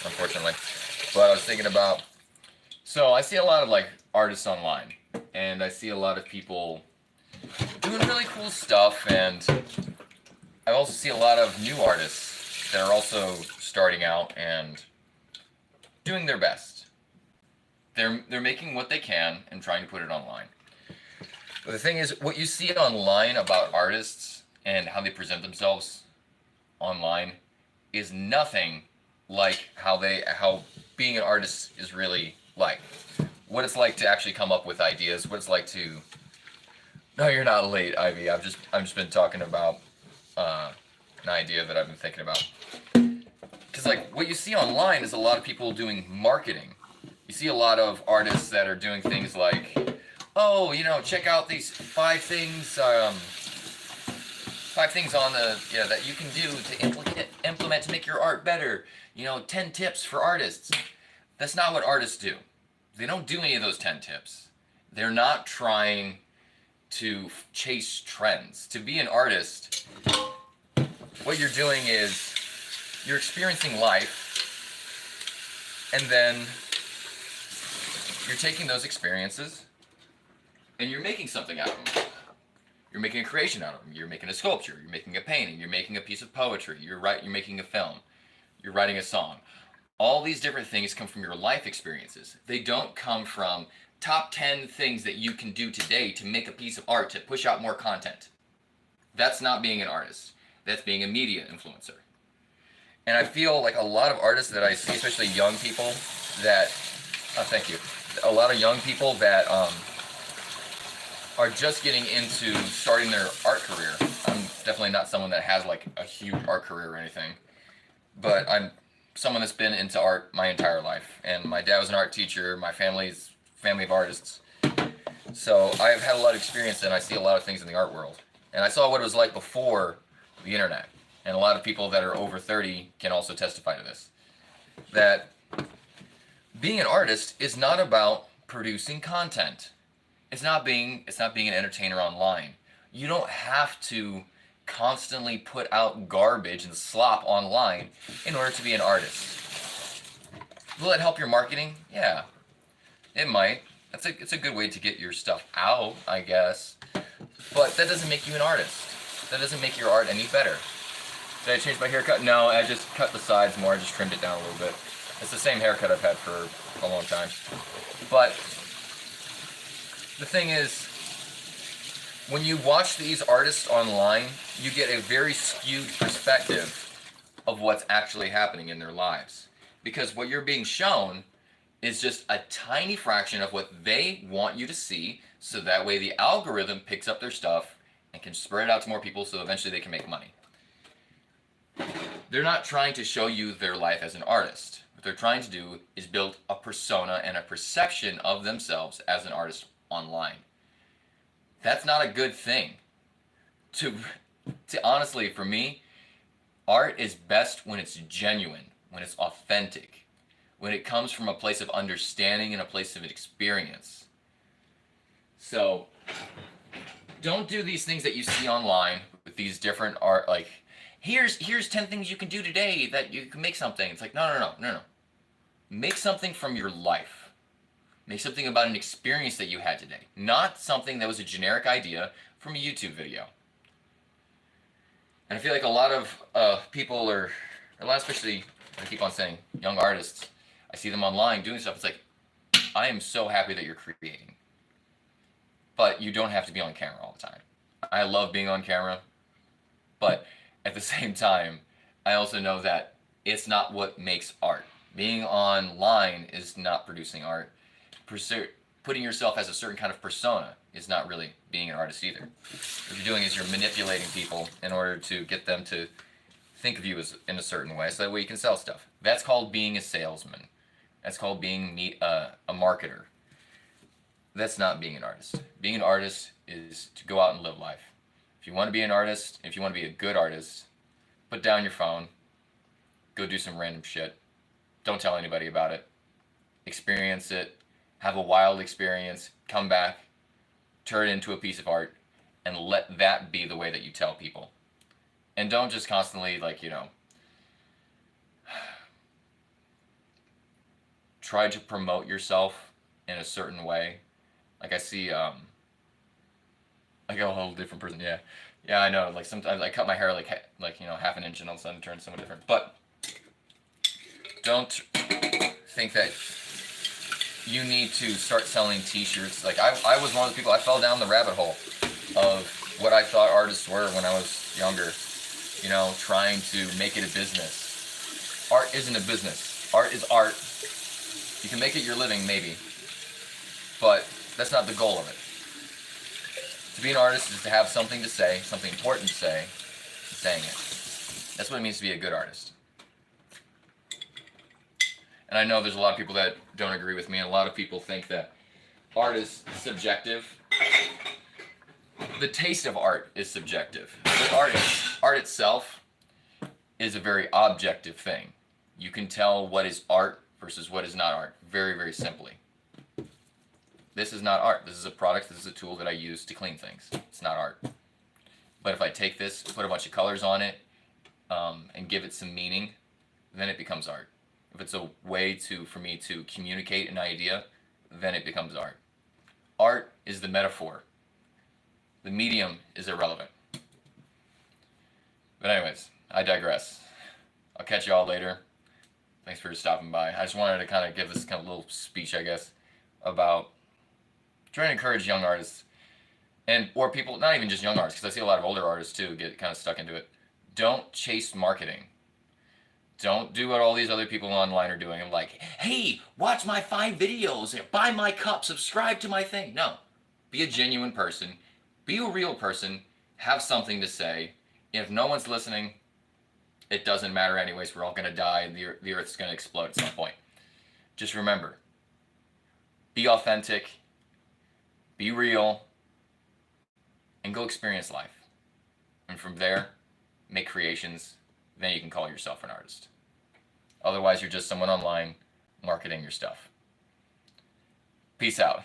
unfortunately. But I was thinking about, so I see a lot of like artists online, and I see a lot of people doing really cool stuff, and I also see a lot of new artists that are also starting out and doing their best. They're making what they can and trying to put it online. But the thing is, what you see online about artists and how they present themselves online is nothing like how being an artist is really like. What it's like to actually come up with ideas. What it's like to. No, you're not late, Ivy. I've just been talking about uh, an idea that I've been thinking about. Because like what you see online is a lot of people doing marketing. You see a lot of artists that are doing things like, oh, check out these five things on the that you can do to implement to make your art better. 10 tips for artists. That's not what artists do. They don't do any of those 10 tips. They're not trying to chase trends. To be an artist, what you're doing is you're experiencing life, and then you're taking those experiences and you're making something out of them. You're making a creation out of them. You're making a sculpture. You're making a painting. You're making a piece of poetry. You're making a film. You're writing a song. All these different things come from your life experiences. They don't come from top 10 things that you can do today to make a piece of art to push out more content. That's not being an artist. That's being a media influencer. And I feel like a lot of artists that I see, especially young people that, thank you, a lot of young people that are just getting into starting their art career. I'm definitely not someone that has like a huge art career or anything, but I'm someone that's been into art my entire life. And my dad was an art teacher. My family's family of artists. So I've had a lot of experience and I see a lot of things in the art world. And I saw what it was like before the internet. And a lot of people that are over 30 can also testify to this. That being an artist is not about producing content. It's not being an entertainer online. You don't have to constantly put out garbage and slop online in order to be an artist. Will it help your marketing? Yeah, it might. It's a good way to get your stuff out, I guess. But that doesn't make you an artist. That doesn't make your art any better. Did I change my haircut? No, I just cut the sides more. I just trimmed it down a little bit. It's the same haircut I've had for a long time. But the thing is, when you watch these artists online, you get a very skewed perspective of what's actually happening in their lives. Because what you're being shown is just a tiny fraction of what they want you to see, so that way the algorithm picks up their stuff and can spread it out to more people so eventually they can make money. They're not trying to show you their life as an artist. What they're trying to do is build a persona and a perception of themselves as an artist online. That's not a good thing. To honestly, for me, art is best when it's genuine, when it's authentic, when it comes from a place of understanding and a place of experience. So, don't do these things that you see online with these different art, like, here's 10 things you can do today that you can make something. It's like, no. Make something from your life. Make something about an experience that you had today, not something that was a generic idea from a YouTube video. And I feel like a lot of people especially, I keep on saying, young artists, I see them online doing stuff. It's like, I am so happy that you're creating. But you don't have to be on camera all the time. I love being on camera, but at the same time, I also know that it's not what makes art. Being online is not producing art. Putting yourself as a certain kind of persona is not really being an artist either. What you're doing is you're manipulating people in order to get them to think of you as in a certain way, so that way you can sell stuff. That's called being a salesman. That's called being a marketer. That's not being an artist. Being an artist is to go out and live life. If you want to be an artist, if you want to be a good artist, put down your phone, go do some random shit. Don't tell anybody about it. Experience it. Have a wild experience. Come back. Turn it into a piece of art. And let that be the way that you tell people. And don't just constantly, try to promote yourself in a certain way. Like I see, I go a whole different person. Yeah, yeah, I know. Like sometimes I cut my hair like half an inch, and all of a sudden it turns someone different. But don't think that you need to start selling T-shirts. Like I was one of the people. I fell down the rabbit hole of what I thought artists were when I was younger. Trying to make it a business. Art isn't a business. Art is art. You can make it your living, maybe, but that's not the goal of it. To be an artist is to have something to say, something important to say, and saying it. That's what it means to be a good artist. And I know there's a lot of people that don't agree with me, and a lot of people think that art is subjective. The taste of art is subjective. But art itself is a very objective thing. You can tell what is art versus what is not art very, very simply. This is not art. This is a product. This is a tool that I use to clean things. It's not art. But if I take this, put a bunch of colors on it, and give it some meaning, then it becomes art. If it's a way for me to communicate an idea, then it becomes art. Art is the metaphor. The medium is irrelevant. But anyways, I digress. I'll catch you all later. Thanks for stopping by. I just wanted to kind of give this kind of little speech, I guess, about trying to encourage young artists or people, not even just young artists, because I see a lot of older artists too get kind of stuck into it. Don't chase marketing. Don't do what all these other people online are doing. I'm like, hey, watch my 5 videos, buy my cup, subscribe to my thing. No. Be a genuine person. Be a real person. Have something to say. If no one's listening, it doesn't matter anyways. We're all going to die and the earth's going to explode at some point. Just remember, be authentic, be real, and go experience life. And from there, make creations. Then you can call yourself an artist. Otherwise, you're just someone online marketing your stuff. Peace out.